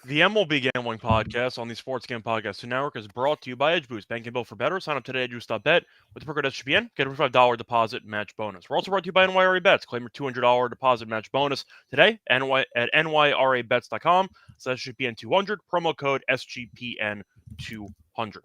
The MLB Gambling Podcast on the Sports Game Podcast Network is brought to you by EdgeBoost. Bank and bill for better. Sign up today at edgeboost.bet with the promo code SGPN. Get a $5 deposit match bonus. We're also brought to you by NYRA Bets. Claim your $200 deposit match bonus today at nyrabets.com. So SGPN 200. Promo code SGPN 200.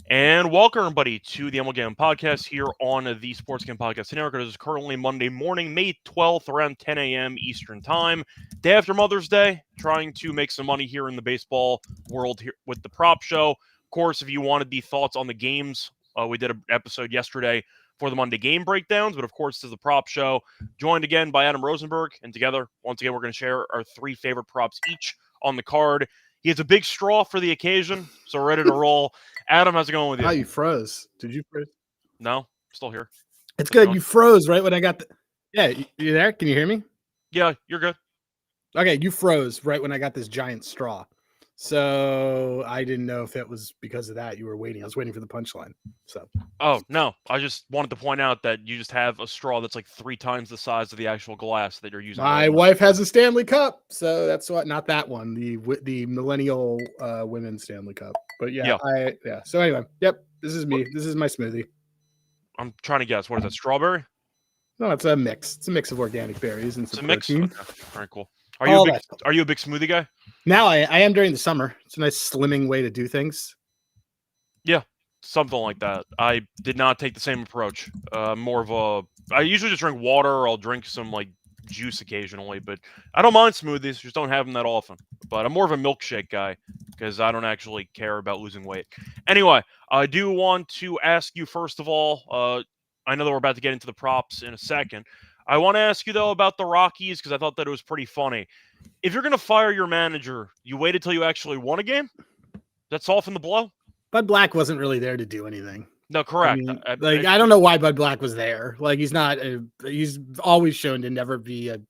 And welcome, everybody, to the MLB Gambling Podcast here on the Sports Game Podcast Network. It is currently Monday morning, May 12th, around 10 a.m. Eastern Time. Day after Mother's Day, trying to make some money here in the baseball world here with the prop show. Of course, if you wanted the thoughts on the games, we did an episode yesterday for the Monday game breakdowns. But, of course, this is the prop show, joined again by Adam Rosenberg. And together, once again, we're going to share our three favorite props each on the card. He has a big straw for the occasion, so we're ready to roll. Adam, how's it going with you? Oh, you froze. Did you freeze? No, still here. It's good. You froze right when I got the... Yeah, you there? Can you hear me? Yeah, you're good. Okay, you froze right when I got this giant straw. So I didn't know if it was because of that. You were waiting. I was waiting for the punchline. So. Oh, no. I just wanted to point out that you just have a straw that's like 3 times the size of the actual glass that you're using. My wife has a Stanley Cup, so that's what. Not that one. The millennial women's Stanley Cup. But yeah. So anyway, yep. This is me. This is my smoothie. I'm trying to guess. What is that? Strawberry? No, it's a mix. It's a mix of organic berries and some protein. Okay. All right, cool. Are you a big smoothie guy? Now I am during the summer. It's a nice slimming way to do things. Yeah, something like that. I did not take the same approach. I usually just drink water, or I'll drink some like juice occasionally, but I don't mind smoothies. Just don't have them that often. But I'm more of a milkshake guy because I don't actually care about losing weight. Anyway, I do want to ask you first of all. I know that we're about to get into the props in a second. I want to ask you, though, about the Rockies because I thought that it was pretty funny. If you're going to fire your manager, you wait until you actually won a game? That soften the blow? Bud Black wasn't really there to do anything. No, correct. I mean, I don't know why Bud Black was there. Like, he's always shown to never be a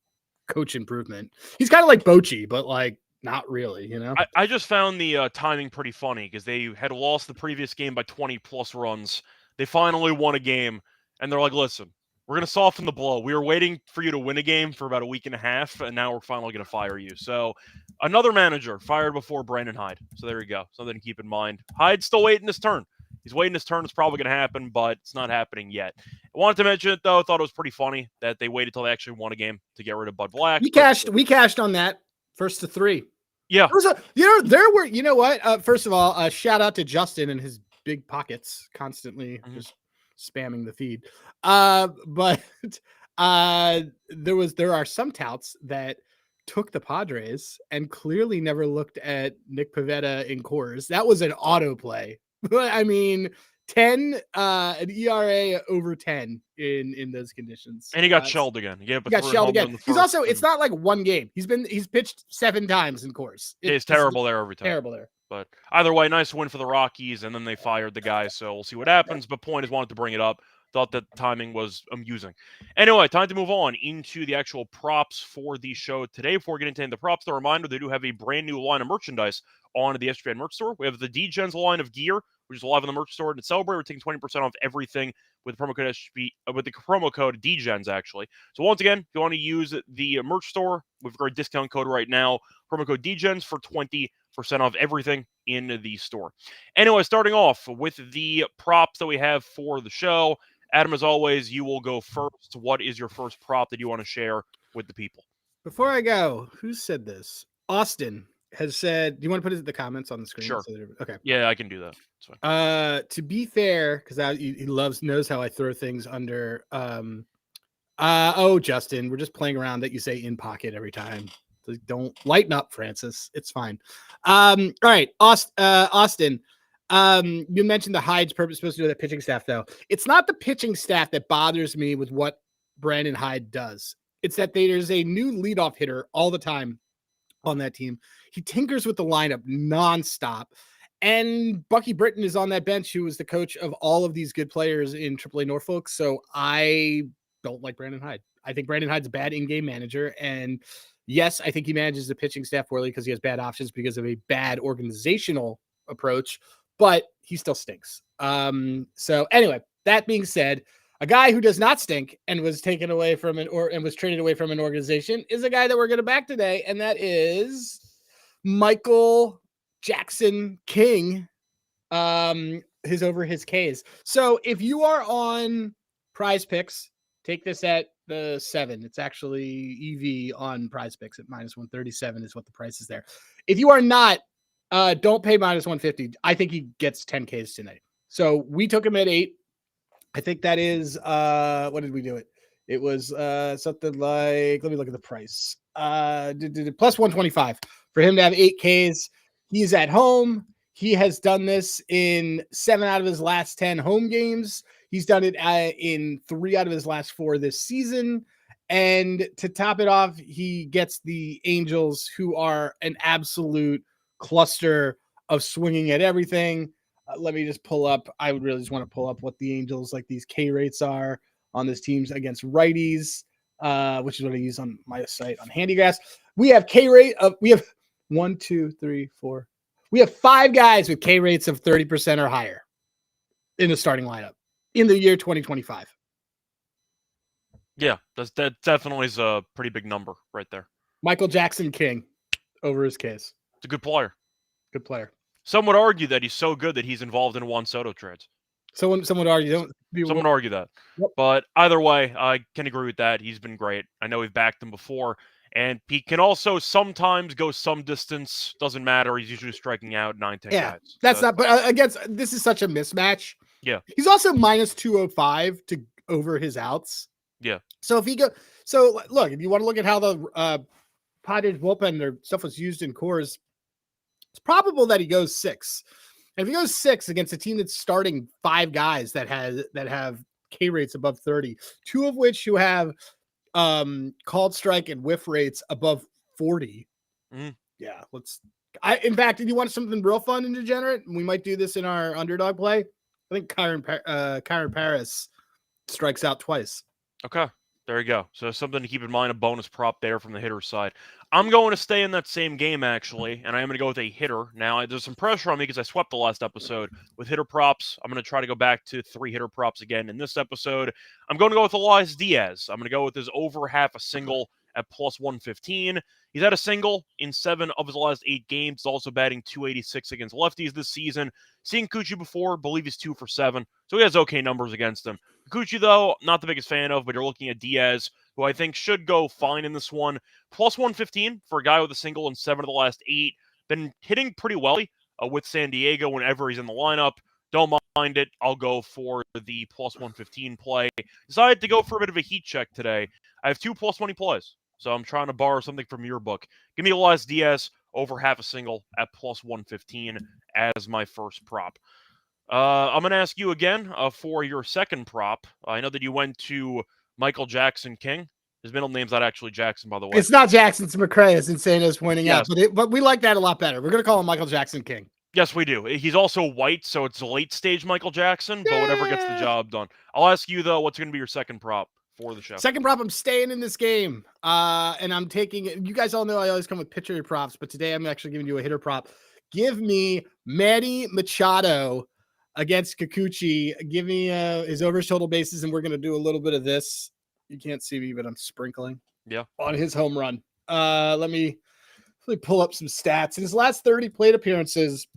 coach improvement. He's kind of like Bochy, but like not really, you know? I just found the timing pretty funny because they had lost the previous game by 20-plus runs. They finally won a game, and they're like, listen, we're going to soften the blow. We were waiting for you to win a game for about a week and a half, and now we're finally going to fire you. So another manager fired before Brandon Hyde. So there you go. Something to keep in mind. Hyde's still waiting his turn. He's waiting his turn. It's probably going to happen, but it's not happening yet. I wanted to mention it, though. I thought it was pretty funny that they waited till they actually won a game to get rid of Bud Black. We cashed on that first to 3. Yeah. You know what? First of all, shout out to Justin and his big pockets constantly just spamming the feed. But there are some touts that took the Padres and clearly never looked at Nick Pivetta in Coors. That was an autoplay. I mean, 10 an ERA over 10 in those conditions. And he got shelled again. He got shelled again. He's also, it's not like one game. He's pitched 7 times in Coors. It's terrible there every time. Terrible there. But either way, nice win for the Rockies, and then they fired the guy, so we'll see what happens. But point is, wanted to bring it up. Thought that timing was amusing. Anyway, time to move on into the actual props for the show today. Before we get into the props, the reminder, they do have a brand new line of merchandise on the SGPN merch store. We have the D-Gens line of gear, which is live on the merch store. And to celebrate, we're taking 20% off everything with the promo code with the promo code D-Gens, actually. So once again, if you want to use the merch store, we've got a discount code right now. Promo code D-Gens for 20% off everything in the store. Anyway, starting off with the props that we have for the show. Adam, as always, you will go first. What is your first prop that you want to share with the people? Before I go, who said this? Austin has said, do you want to put it in the comments on the screen? Sure. Okay. Yeah, I can do that. To be fair, because he knows how I throw things under. Justin, we're just playing around that you say in pocket every time. So don't lighten up, Francis. It's fine. All right, Austin. You mentioned the Hyde's purpose supposed to do the pitching staff, though. It's not the pitching staff that bothers me with what Brandon Hyde does. It's that there's a new leadoff hitter all the time on that team. He tinkers with the lineup nonstop. And Bucky Britton is on that bench, who was the coach of all of these good players in AAA Norfolk. So I don't like Brandon Hyde. I think Brandon Hyde's a bad in-game manager. And yes, I think he manages the pitching staff poorly because he has bad options because of a bad organizational approach, but he still stinks. So anyway, that being said, a guy who does not stink and was taken away from and was traded away from an organization is a guy that we're going to back today, and that is Michael Jackson King, his over his Ks. So if you are on Prize Picks, take this at the 7. It's actually EV on Prize Picks at -137 is what the price is there. If you are not, don't pay -150. I think he gets 10 Ks tonight. So we took him at 8. I think that is what did we do it? It was something like, let me look at the price. Plus 125 for him to have 8 Ks. He's at home. He has done this in 7 out of his last 10 home games. He's done it in 3 out of his last 4 this season. And to top it off, he gets the Angels, who are an absolute cluster of swinging at everything. Let me just pull up. I would really just want to pull up what the Angels, like these K rates are on this teams against righties, which is what I use on my site on Handygrass. We have K rate of, we have 1, 2, 3, 4. We have 5 guys with K rates of 30% or higher in the starting lineup in the year 2025. Yeah, that definitely is a pretty big number right there. Michael Jackson King over his Ks. It's a good player. Good player. Some would argue that he's so good that he's involved in Juan Soto trades. Someone would argue. Someone would argue that. Yep. But either way, I can agree with that. He's been great. I know we've backed him before. And he can also sometimes go some distance. Doesn't matter. He's usually striking out 9, 10 guys. That's not, but against, this is such a mismatch. Yeah. He's also -205 to over his outs. Yeah. So if he go, so look, if you want to look at how the Padres bullpen or stuff was used in cores, it's probable that he goes 6. And if he goes 6 against a team that's starting 5 guys that have K rates above 30, 2 of which who have called strike and whiff rates above 40. Yeah, in fact, if you want something real fun and degenerate, we might do this in our underdog play. I think Kyron Paris strikes out twice. Okay, there you go. So something to keep in mind, a bonus prop there from the hitter's side. I'm going to stay in that same game, actually, and I am going to go with a hitter. Now, there's some pressure on me because I swept the last episode with hitter props. I'm going to try to go back to 3 hitter props again in this episode. I'm going to go with Elias Diaz. I'm going to go with his over half a single at plus 115. He's had a single in 7 of his last 8 games. He's also batting .286 against lefties this season. Seen Kikuchi before, believe he's 2 for 7, so he has okay numbers against him. Kikuchi, though, not the biggest fan of, but you're looking at Diaz, who I think should go fine in this one. Plus 115 for a guy with a single in 7 of the last 8. Been hitting pretty well with San Diego whenever he's in the lineup. Don't mind it. I'll go for the plus 115 play. Decided to go for a bit of a heat check today. I have 2 plus money plays, so I'm trying to borrow something from your book. Give me Elias Diaz over half a single at plus 115 as my first prop. I'm going to ask you again for your second prop. I know that you went to Michael Jackson King. His middle name's not actually Jackson, by the way. It's not Jackson, it's McRae, as Insane is pointing out. But we like that a lot better. We're going to call him Michael Jackson King. Yes, we do. He's also white, so it's a late stage Michael Jackson, but whatever gets the job done. I'll ask you, though, what's going to be your second prop for the show? Second prop, I'm staying in this game. And I'm taking it. You guys all know I always come with pitcher props, but today I'm actually giving you a hitter prop. Give me Manny Machado against Kikuchi. Give me his over his total bases, and we're going to do a little bit of this. You can't see me, but I'm sprinkling. Yeah. On his home run. Let me pull up some stats. In his last 30 plate appearances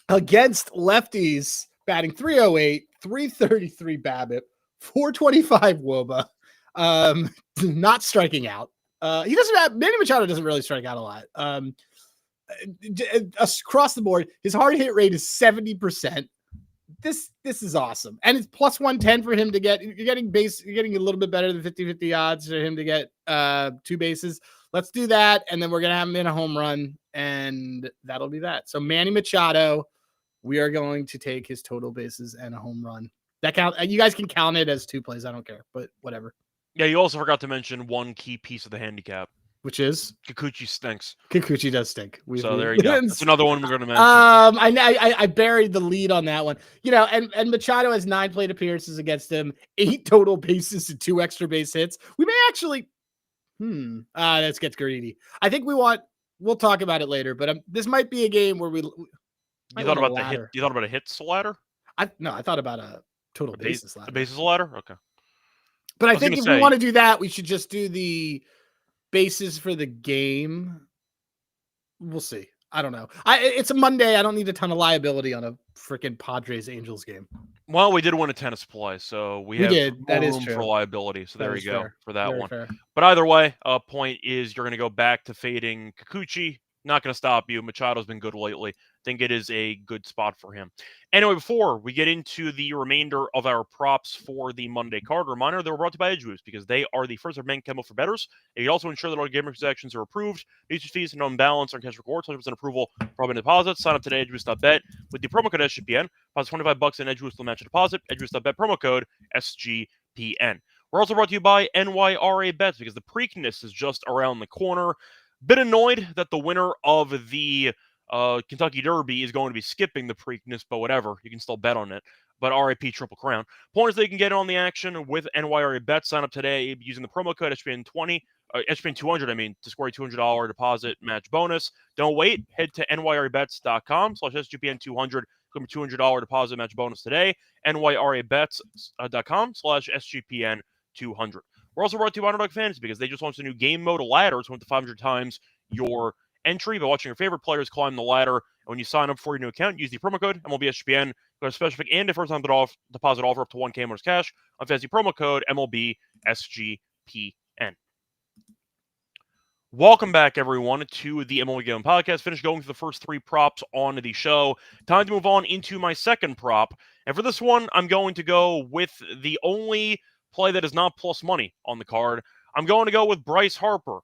against lefties, batting .308, .333 BABIP, .425 WOBA, not striking out. He doesn't have, Manny Machado doesn't really strike out a lot. Across the board, his hard hit rate is 70%. This is awesome. And it's plus 110 for him to get, you're getting a little bit better than 50-50 odds for him to get 2 bases. Let's do that. And then we're going to have him in a home run, and that'll be that. So Manny Machado, we are going to take his total bases and a home run. That count. You guys can count it as 2 plays. I don't care, but whatever. Yeah. You also forgot to mention one key piece of the handicap, which is Kikuchi stinks. Kikuchi does stink. So there you go. That's another one we're going to mention. I buried the lead on that one. You know, and Machado has 9 plate appearances against him, 8 total bases and 2 extra base hits. We may actually, this gets greedy. I think we'll talk about it later, but this might be a game where you thought about the hit. You thought about a hits ladder? I thought about a total bases ladder. The bases ladder? Okay. But I think if we want to do that, we should just do the bases for the game we'll see. I don't know. It's a Monday. I don't need a ton of liability on a freaking Padres Angels game. Well, we did win a tennis play, so we have did. more That is room for true. liability. So That there is you go fair. for that Very one. fair. But either way, point is you're going to go back to fading Kikuchi. Not going to stop you. Machado's been good lately. Think it is a good spot for him. Anyway, before we get into the remainder of our props for the Monday card, reminder, they were brought to you by EdgeBoost because they are the first bank Gamble for bettors. And you also ensure that all gaming transactions are approved, usage fees, and no imbalance, or cash rewards, 100% approval for open deposits. Sign up today at EdgeBoost.bet with the promo code SGPN. Deposit $25 in EdgeBoost will match a deposit. EdgeBoost.bet promo code SGPN. We're also brought to you by NYRA Bets because the Preakness is just around the corner. Bit annoyed that the winner of the Kentucky Derby is going to be skipping the Preakness, but whatever. You can still bet on it. But RIP Triple Crown. Point is they can get on the action with NYRA Bet. Sign up today using the promo code SGPN20, SGPN200, to score a $200 deposit match bonus. Don't wait. Head to nyrabets.com/SGPN200. Claim a $200 deposit match bonus today. nyrabets.com/SGPN200. We're also brought to you by Underdog Fantasy because they just launched a new game mode ladder. It's 1 to 500 times your entry by watching your favorite players climb the ladder. And when you sign up for your new account, use the promo code MLB SGPN. Go to specific and a first-time deposit offer up to 1K bonus cash on fantasy promo code MLB SGPN. Welcome back, everyone, to the MLB Gambling Podcast. Finished going through the first three props on the show. Time to move on into my second prop. And for this one, I'm going to go with the only play that is not plus money on the card. I'm going to go with Bryce Harper,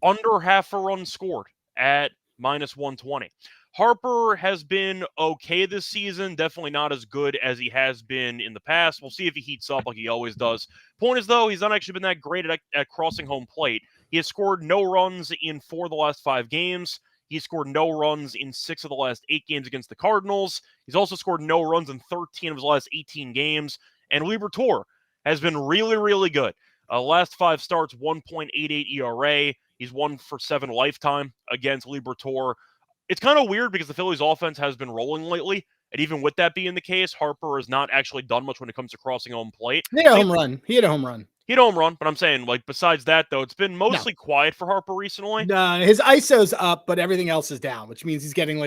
under half a run scored at -120. Harper has been okay this season, definitely not as good as he has been in the past. We'll see if he heats up like he always does. Point is, though, he's not actually been that great at crossing home plate. He has scored no runs in 4 of the last 5 games. He scored no runs in 6 of the last 8 games against the Cardinals. He's also scored no runs in 13 of his last 18 games. And Liberatore has been really, really good. Last 5 starts, 1.88 ERA. He's 1 for 7 lifetime against Liberatore. It's kind of weird because the Phillies' offense has been rolling lately. And even with that being the case, Harper has not actually done much when it comes to crossing home plate. He hit a home run. He hit a home run. He hit a home run, but I'm saying, besides that, though, it's been mostly quiet for Harper recently. No, his ISO's up, but everything else is down, which means he's getting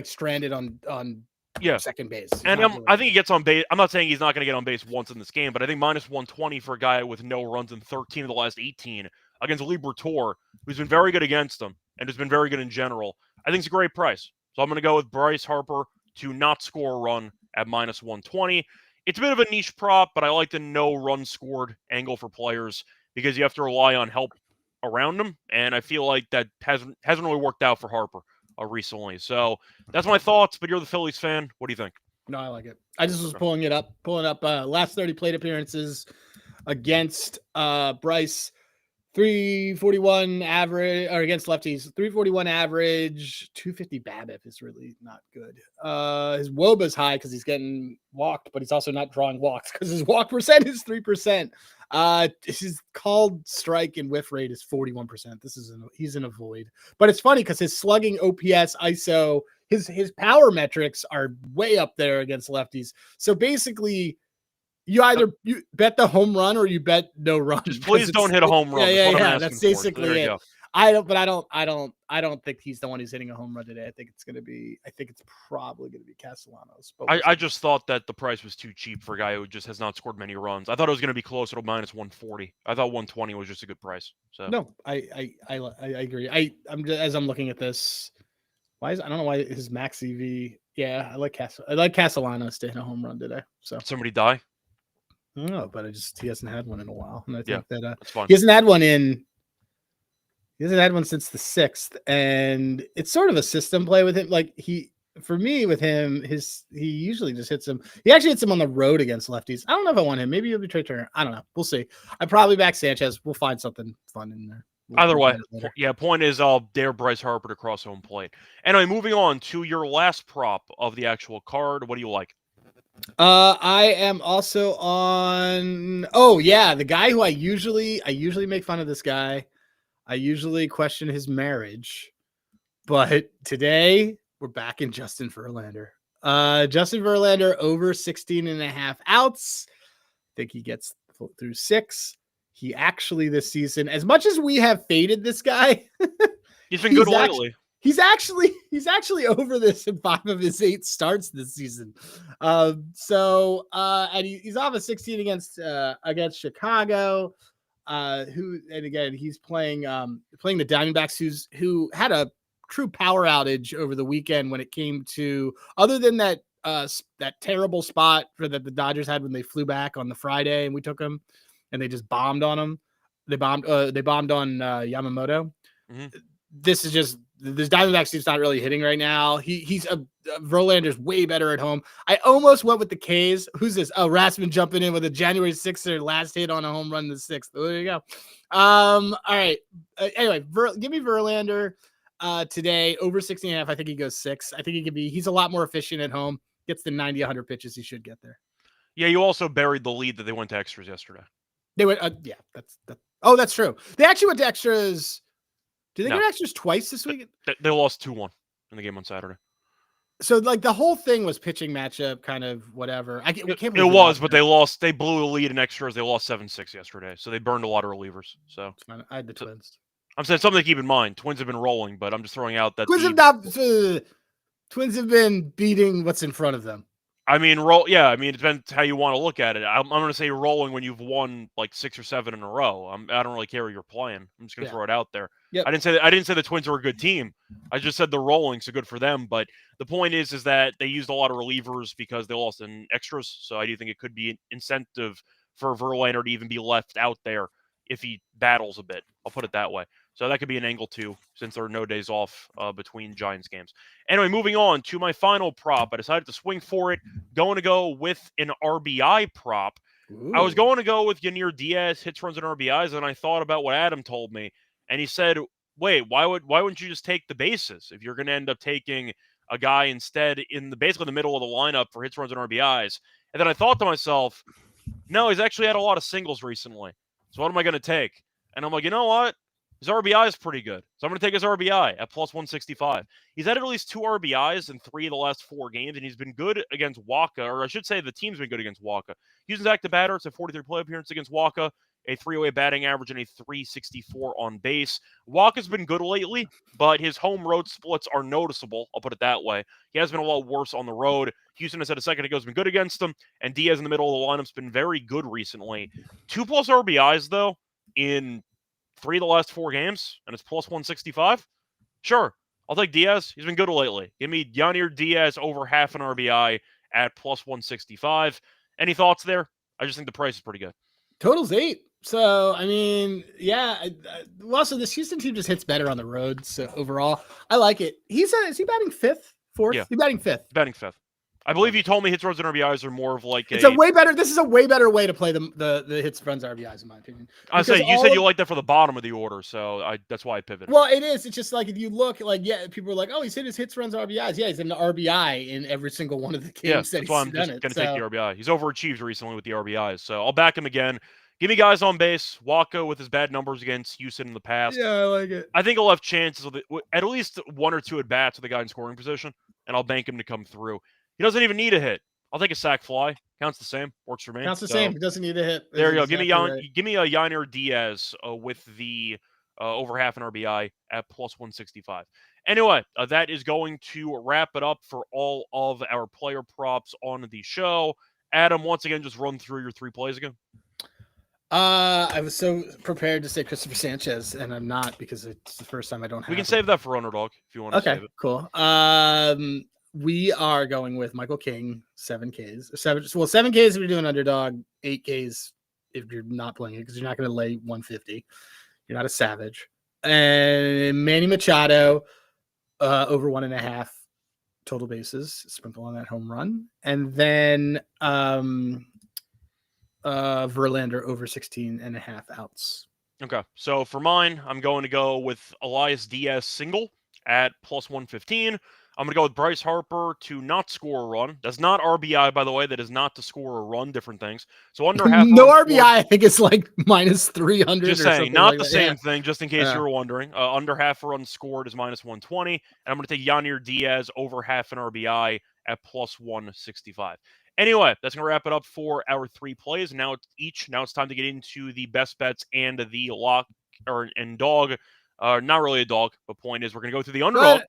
stranded on second base. And I think he gets on base. I'm not saying he's not going to get on base once in this game, but I think -120 for a guy with no runs in 13 of the last 18 against Liberatore, who's been very good against him and has been very good in general. I think it's a great price. So I'm going to go with Bryce Harper to not score a run at -120. It's a bit of a niche prop, but I like the no run scored angle for players because you have to rely on help around them, and I feel like that hasn't really worked out for Harper recently. So that's my thoughts, but you're the Phillies fan. What do you think? No, I like it. I just was pulling up last 30 plate appearances against Bryce. 341 average, or against lefties, 341 average, 250 BABIP is really not good. His WOBA's high because he's getting walked, but he's also not drawing walks because his walk percent is 3%. His called strike and whiff rate is 41%. He's in a void. But it's funny because his slugging, OPS, ISO, his power metrics are way up there against lefties. So basically, you bet the home run or you bet no run. Just please don't hit a home run. Yeah. That's basically it. I don't think he's the one who's hitting a home run today. I think it's probably going to be Castellanos. I just thought that the price was too cheap for a guy who just has not scored many runs. I thought it was going to be closer to -140. I thought 120 was just a good price. So no, I agree. As I'm looking at this, I don't know why his max EV. Yeah, I like Castellanos to hit a home run today. So did somebody die? No, but he hasn't had one in a while, and I think that that's fine. He hasn't had one since the 6th, and it's sort of a system play with him. He usually just hits him. He actually hits him on the road against lefties. I don't know if I want him. Maybe he'll be Trey Turner. I don't know. We'll see. I probably back Sanchez. We'll find something fun in there. Either way, point is I'll dare Bryce Harper to cross home plate. Anyway, moving on to your last prop of the actual card. What do you like? I am also on. The guy who I usually make fun of. This guy, I usually question his marriage, but today we're back in Justin Verlander. Justin Verlander over 16.5 outs. I think he gets through 6. He actually this season, as much as we have faded this guy, he's been good lately. He's actually over this in 5 of his 8 starts this season. And he's off a 16 against Chicago. He's playing the Diamondbacks, who had a true power outage over the weekend when it came to, other than that terrible spot that the Dodgers had when they flew back on the Friday and we took them and they just bombed on them. They bombed on Yamamoto. Mm-hmm. This Diamondbacks team's not really hitting right now. Verlander's way better at home. I almost went with the K's. Who's this? Oh, Rasmus jumping in with a January 6th last hit on a home run in the 6th. There you go. All right. Anyway, give me Verlander today over 16.5. I think he goes 6. I think he's a lot more efficient at home. Gets the 90, 100 pitches. He should get there. Yeah, you also buried the lead that they went to extras yesterday. They went. Oh, that's true. They actually went to extras. Did they go to extras twice this week? They lost 2-1 in the game on Saturday. So, the whole thing was pitching matchup, kind of whatever. It was, but they lost. They blew a lead in extras. They lost 7-6 yesterday, so they burned a lot of relievers. So I had the Twins. I'm saying something to keep in mind. Twins have been rolling, but I'm just throwing out that Twins have been beating what's in front of them. I mean, it depends how you want to look at it. I'm going to say rolling when you've won like 6 or 7 in a row. I don't really care who you're playing. I'm just going to throw it out there. Yep. I didn't say the Twins are a good team. I just said they're rolling, so good for them. But the point is that they used a lot of relievers because they lost in extras. So I do think it could be an incentive for Verlander to even be left out there if he battles a bit. I'll put it that way. So that could be an angle too, since there are no days off between Giants games. Anyway, moving on to my final prop. I decided to swing for it. Going to go with an RBI prop. Ooh. I was going to go with Yanir Diaz, hits, runs, and RBIs, and I thought about what Adam told me. And he said, wait, why wouldn't you just take the bases if you're going to end up taking a guy instead basically the middle of the lineup for hits, runs, and RBIs? And then I thought to myself, no, he's actually had a lot of singles recently. So what am I going to take? And I'm like, you know what? His RBI is pretty good. So I'm going to take his RBI at plus 165. He's had at least 2 RBIs in 3 of the last 4 games, and he's been good against Waka, or I should say the team's been good against Waka. Using active batter, it's a 43 play appearance against Waka, a 308 batting average, and a 364 on base. Waka's been good lately, but his home road splits are noticeable. I'll put it that way. He has been a lot worse on the road. Houston has had a second ago, has been good against him, and Diaz in the middle of the lineup's been very good recently. 2+ RBIs, though, in 3 of the last 4 games, and it's plus 165? Sure. I'll take Diaz. He's been good lately. Give me Yanir Diaz over half an RBI at plus 165. Any thoughts there? I just think the price is pretty good. Total's 8. So, I mean, yeah. Also, this Houston team just hits better on the road. So, overall, I like it. Is he batting 5th? 4th? Yeah. He's batting 5th. Batting 5th. I believe you told me hits, runs, and RBIs are more of like this is a way better way to play the hits, runs, RBIs, in my opinion. You said you like that for the bottom of the order, so that's why I pivoted. Well, it is. It's just like if you look, people are like, oh, he's hit his hits, runs, RBIs. Yeah, he's in the RBI in every single one of the games that he's done. Yeah, that's why I'm just going to take the RBI. He's overachieved recently with the RBIs, so I'll back him again. Give me guys on base. Waka with his bad numbers against Houston in the past. Yeah, I like it. I think he'll have chances with at least 1 or 2 at bats with a guy in scoring position, and I'll bank him to come through. He doesn't even need a hit. I'll take a sac fly. Counts the same. Works for me. Counts the same. He doesn't need a hit. There you go. Give me a Yanir Diaz with the over half an RBI at plus 165. Anyway, that is going to wrap it up for all of our player props on the show. Adam, once again, just run through your 3 plays again. I was so prepared to say Christopher Sanchez, and I'm not because it's the first time I don't have. We can save that for Underdog if you want to save it. Cool. We are going with Michael King, 7Ks. 7Ks if you're doing Underdog, 8Ks if you're not playing it because you're not going to lay 150. You're not a savage. And Manny Machado, over 1.5 total bases, sprinkle on that home run. And then Verlander over 16.5 outs. Okay, so for mine, I'm going to go with Elias Diaz single at plus 115. I'm going to go with Bryce Harper to not score a run. That's not RBI, by the way. That is not to score a run, different things. So under half. No RBI, I think it's like minus 300. Just saying, not the same thing, just in case you were wondering. Under half a run scored is minus 120. And I'm going to take Yanir Diaz over half an RBI at plus 165. Anyway, that's going to wrap it up for our 3 plays. Now it's time to get into the best bets and the lock and dog. Not really a dog, but point is we're going to go through the underdog.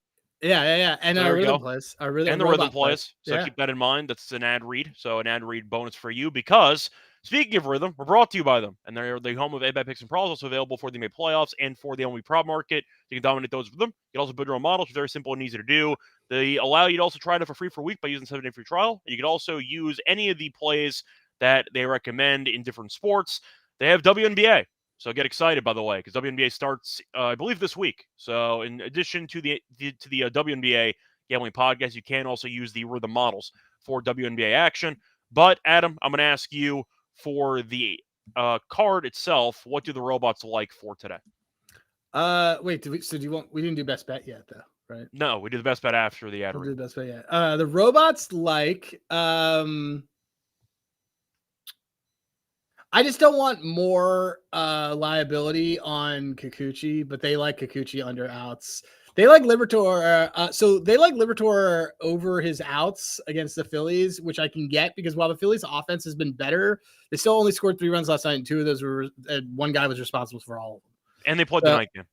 Yeah. And So our there you rhythm go. plays. And the rhythm plays. So keep that in mind. That's an ad read. So an ad read bonus for you because speaking of rhythm, we're brought to you by them. And they're the home of A-Bet picks and pros, also available for the NBA playoffs and for the MLB prop market. You can dominate those with them. You can also build your own models, which is very simple and easy to do. They allow you to also try it for free for a week by using 7-day free trial. And you can also use any of the plays that they recommend in different sports. They have WNBA. So get excited, by the way, because WNBA starts, I believe, this week. So in addition to the WNBA Gambling Podcast, you can also use the rhythm models for WNBA action. But Adam, I'm going to ask you for the card itself. What do the robots like for today? Wait, do you want? We didn't do best bet yet, though, right? No, we do the best bet after the ad We'll read. do the best bet yet. The robots like. I just don't want more liability on Kikuchi, but they like Kikuchi under outs. They like Liberatore. So they like Liberatore over his outs against the Phillies, which I can get because while the Phillies' offense has been better, they still only scored 3 runs last night, and 2 of those were one guy was responsible for all of them. And they played the night game.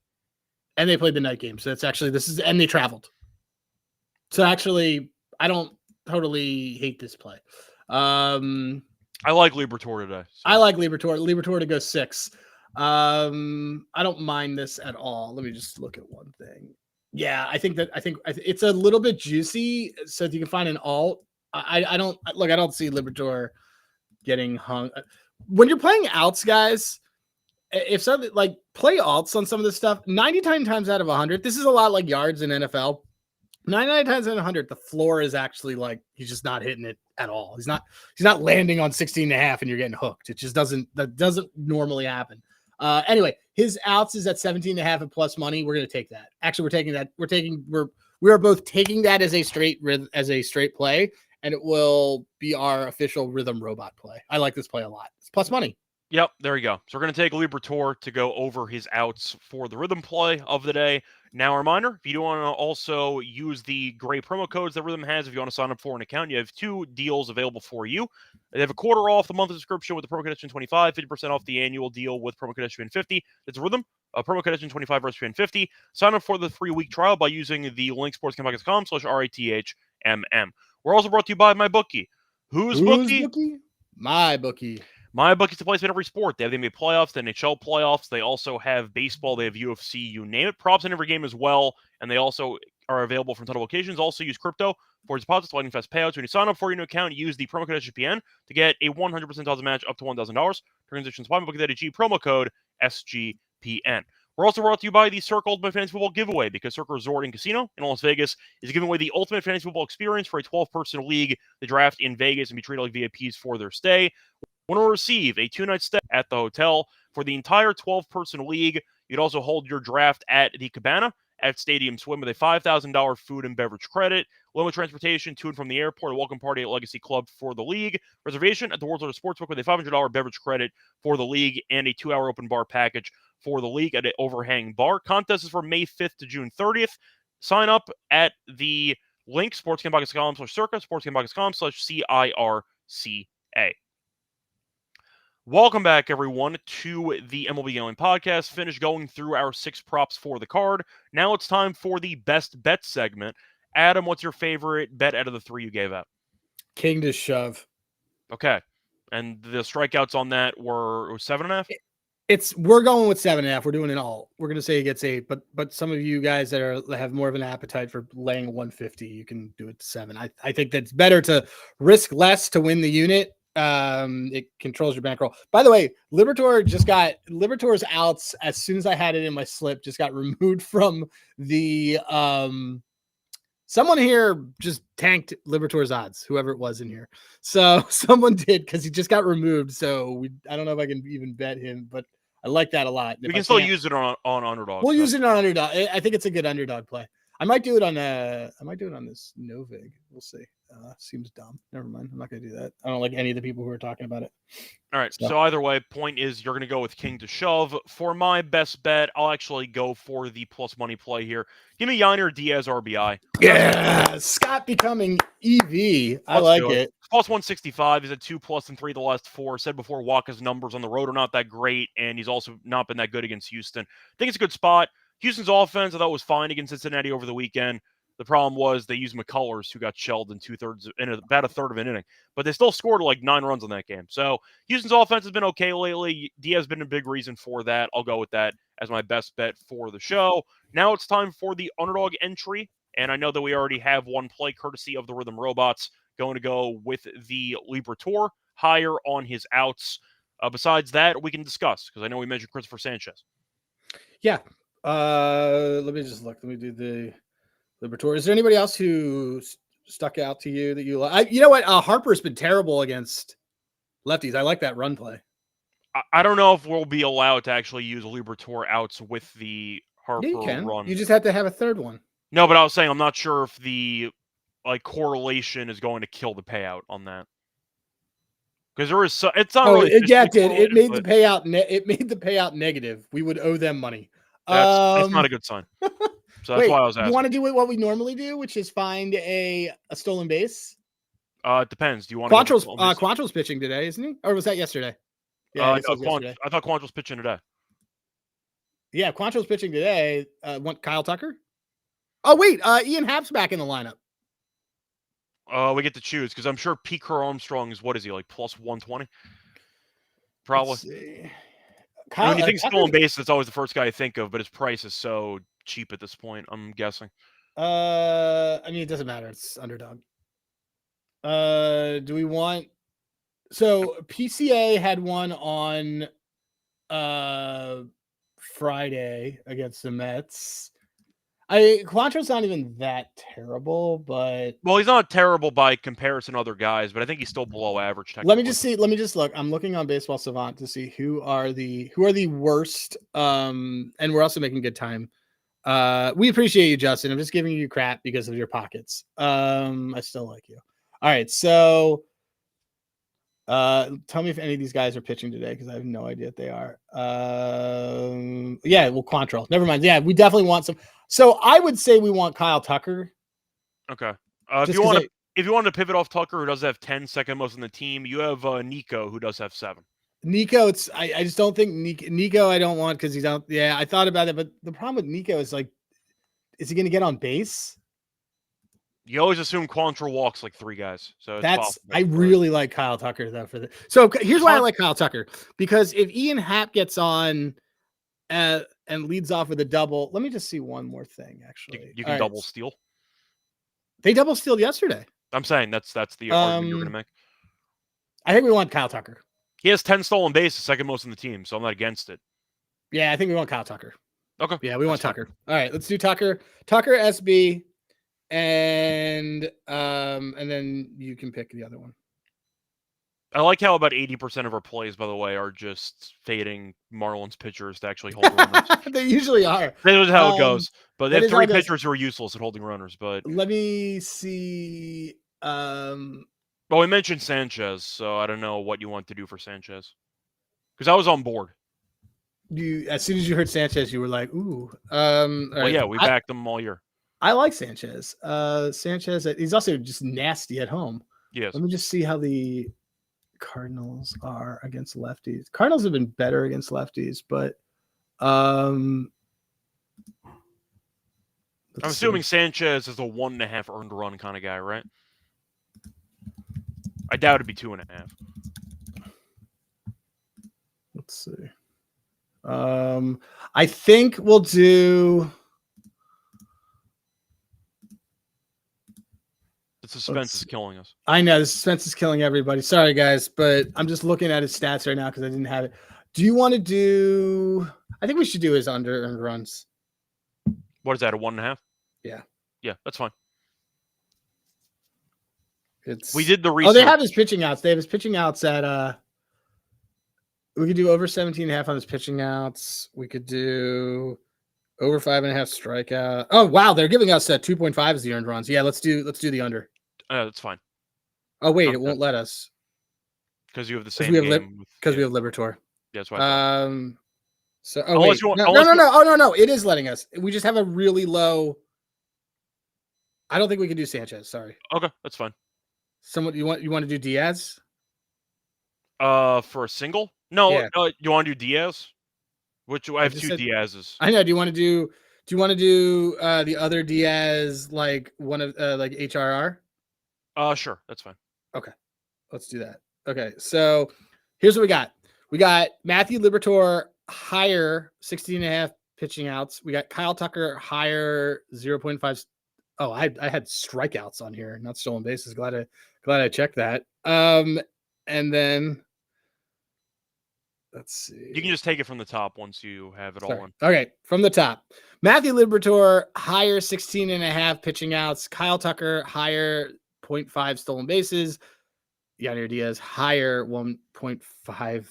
And they played the night game. So that's actually and they traveled. So actually, I don't totally hate this play. I like Liberatore today. So. I like Liberatore to go 6. I don't mind this at all. Let me just look at one thing. Yeah, I think it's a little bit juicy. So if you can find an alt, I don't see Liberatore getting hung. When you're playing outs, guys, if something like play alts on some of this stuff, 99 times out of 100, this is a lot like yards in NFL. 99 times out of 100, the floor is actually like he's just not hitting it at all. He's not landing on 16.5 and you're getting hooked. It just doesn't normally happen. Anyway, his outs is at 17.5 at plus money. We're going to take that. Actually, we're taking that. We are both taking that as a straight play, and it will be our official rhythm robot play. I like this play a lot. It's plus money. Yep, there you go. So we're going to take Liberatore to go over his outs for the rhythm play of the day. Now, a reminder, if you do want to also use the great promo codes that Rhythm has, if you want to sign up for an account, you have 2 deals available for you. They have a quarter off the monthly subscription with the promo code SGPN25, 50% off the annual deal with promo code SGPN50. It's Rhythm, promo code SGPN25 or SGPN50. Sign up for the free week trial by using the link sportsgamepodcast.com/RATHMM. We're also brought to you by MyBookie. Who's bookie? MyBookie. MyBookie's the place in every sport. They have the NBA playoffs, the NHL playoffs. They also have baseball. They have UFC, you name it. Props in every game as well. And they also are available from ton of locations. Also use crypto for deposits, lightning fast payouts. When you sign up for your new account, use the promo code SGPN to get a 100% deposit match up to $1,000. Transitions MyBookie.ag, promo code SGPN. We're also brought to you by the Circa Ultimate Fantasy Football Giveaway because Circa Resort and Casino in Las Vegas is giving away the ultimate fantasy football experience for a 12-person league. The draft in Vegas and be treated like VIPs for their stay. Want to receive a 2-night stay at the hotel for the entire 12-person league. You'd also hold your draft at the Cabana at Stadium Swim with a $5,000 food and beverage credit, limited transportation to and from the airport, a welcome party at Legacy Club for the league, reservation at the World's Largest Sportsbook with a $500 beverage credit for the league, and a 2-hour open bar package for the league at an Overhang Bar. Contest is from May 5th to June 30th. Sign up at the link, sportsgamepodcast.com/circa, sportsgamepodcast.com/CIRCA. Welcome back, everyone, to the MLB Gambling Podcast. Finished going through our 6 props for the card. Now it's time for the best bet segment. Adam, what's your favorite bet out of the 3 you gave out? King to shove. Okay. And the strikeouts on that were 7.5? We're going with 7.5. We're doing it all. We're going to say he gets 8, but some of you guys that have more of an appetite for laying 150, you can do it to 7. I think that's better to risk less to win the unit. It controls your bankroll. By the way, Liberatore's outs as soon as I had it in my slip just got removed from the someone here just tanked Liberatore's odds, whoever it was in here. So someone did because he just got removed. So I don't know if I can even bet him, but I like that a lot. We can still use it on underdog. We'll use it on underdog. I think it's a good underdog play. I might do it on this Novig. We'll see. Seems dumb. Never mind. I'm not going to do that. I don't like any of the people who are talking about it. All right. So either way, point is you're going to go with King to shove. For my best bet, I'll actually go for the plus money play here. Give me Yiner Diaz RBI. Yeah. Scott becoming EV. I like it. Plus 165. He's at 2+ and 3 the last 4. Said before, Waka's numbers on the road are not that great, and he's also not been that good against Houston. I think it's a good spot. Houston's offense, I thought, was fine against Cincinnati over the weekend. The problem was they used McCullers, who got shelled in about a third of an inning, but they still scored like 9 runs on that game. So Houston's offense has been okay lately. Diaz has been a big reason for that. I'll go with that as my best bet for the show. Now it's time for the underdog entry, and I know that we already have one play courtesy of the Rhythm Robots going to go with the Liberatore higher on his outs. Besides that, we can discuss because I know we mentioned Christopher Sanchez. Yeah. Let me just look. Let me do the Liberatore. Is there anybody else who stuck out to you that you like? You know what? Harper's been terrible against lefties. I like that run play. I don't know if we'll be allowed to actually use Liberatore outs with the Harper run. You just have to have a third one. No, but I was saying I'm not sure if the correlation is going to kill the payout on that. Because there is it's not really. Yeah, it did. It made the payout. It made the payout negative. We would owe them money. That's not a good sign. So that's why I was asking. You want to do what we normally do, which is find a stolen base? It depends. Do you want Quantrill's pitching today, isn't he? Or was that yesterday? Yeah, I thought Quantrill's pitching today. Yeah, Quantrill's pitching today. Want Kyle Tucker? Oh wait, Ian Happ's back in the lineup. We get to choose because I'm sure Pete Armstrong is, what is he, like plus 120? Probably. When you think stolen base, that's always the first guy I think of, but his price is so cheap at this point, I'm guessing. I mean, it doesn't matter. It's underdog. Do we want... So PCA had one on Friday against the Mets. Quantrill's not even that terrible, but... Well, he's not terrible by comparison to other guys, but I think he's still below average. Let me just see. Let me just look. I'm looking on Baseball Savant to see who are the worst. And we're also making good time. We appreciate you, Justin. I'm just giving you crap because of your pockets. I still like you. All right, so tell me if any of these guys are pitching today because I have no idea if they are. Yeah, well, Quantrill. Never mind. Yeah, we definitely want some. So I would say we want Kyle Tucker. Okay. If you want to pivot off Tucker, who does have 10, second most on the team, you have Nico, who does have 7. Nico, I just don't think Nico I don't want because he's out. Yeah, I thought about it, but the problem with Nico is like, is he going to get on base? You always assume Quantrill walks like 3 guys, so it's possible. I really like Kyle Tucker though for the. So here's why I like Kyle Tucker, because if Ian Happ gets on and leads off with a double, let me just see one more thing. Actually, you can double steal. They double stealed yesterday. I'm saying that's the argument you're going to make. I think we want Kyle Tucker. He has 10 stolen bases, second most in the team, so I'm not against it. Yeah, I think we want Kyle Tucker. Okay. Yeah, we want Tucker. All right, let's do Tucker. Tucker SB, and then you can pick the other one. I like how about 80% of our plays, by the way, are just fading Marlins pitchers to actually hold runners. They usually are. That is how it goes. But they have 3 pitchers who are useless at holding runners. But let me see. Well, we mentioned Sanchez, so I don't know what you want to do for Sanchez. Because I was on board. As soon as you heard Sanchez, you were like, "Ooh." Yeah, we backed them all year. I like Sanchez. Sanchez, he's also just nasty at home. Yes. Let me just see how the Cardinals are against lefties. Cardinals have been better against lefties, but I'm assuming Sanchez is a 1.5 earned run kind of guy, right? I doubt it'd be 2.5. Let's see. I think we'll do. The suspense is killing us. I know the suspense is killing everybody. Sorry, guys, but I'm just looking at his stats right now because I didn't have it. Do you want to do? I think we should do his under earned runs. What is that? A 1.5? Yeah. Yeah, that's fine. We did the research. Oh, they have his pitching outs. They have his pitching outs at we could do over 17.5 on his pitching outs. We could do over 5.5 strikeout. Oh wow, they're giving us 2.5 as the earned runs. Yeah, let's do the under. That's fine. Oh wait, it won't let us because you have the same game. Because we have Liberatore. Yeah, that's why. So no, it is letting us. We just have a really low. I don't think we can do Sanchez. Sorry. Okay, that's fine. You want to do Diaz? For a single? No, yeah. You want to do Diaz? Which I have 2 Diazes. I know. Do you want to do Do you want to do the other Diaz, like one of like HRR? Sure, that's fine. Okay, let's do that. Okay, so here's what we got. We got Matthew Liberatore higher 16.5 pitching outs. We got Kyle Tucker higher 0.5. Oh, I had strikeouts on here, not stolen bases. Glad I checked that. And then let's see. You can just take it from the top once you have it all in. Okay, from the top. Matthew Liberatore higher 16.5 pitching outs. Kyle Tucker higher 0.5 stolen bases. Yadier Diaz higher 1.5.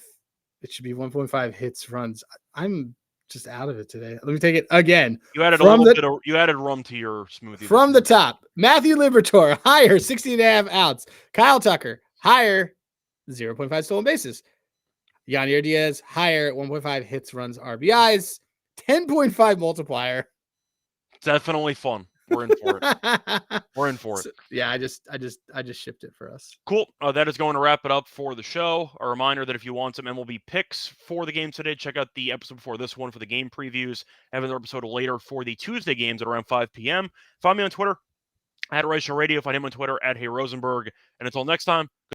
It should be 1.5 hits, runs. I'm just out of it today. Let me take it again. You added a little bit of rum to your smoothie. From the top, Matthew Liberatore higher 16.5 outs. Kyle Tucker higher 0.5 stolen bases. Yadier Diaz higher 1.5 hits, runs, RBIs. 10.5 multiplier. Definitely fun. We're in for it. We're in for it. Yeah, I just shipped it for us. Cool. That is going to wrap it up for the show. A reminder that if you want some MLB picks for the game today, check out the episode before this one for the game previews. I have another episode later for the Tuesday games at around 5 p.m. Find me on Twitter at Reichel Radio. Find him on Twitter at Hey Rosenberg. And until next time.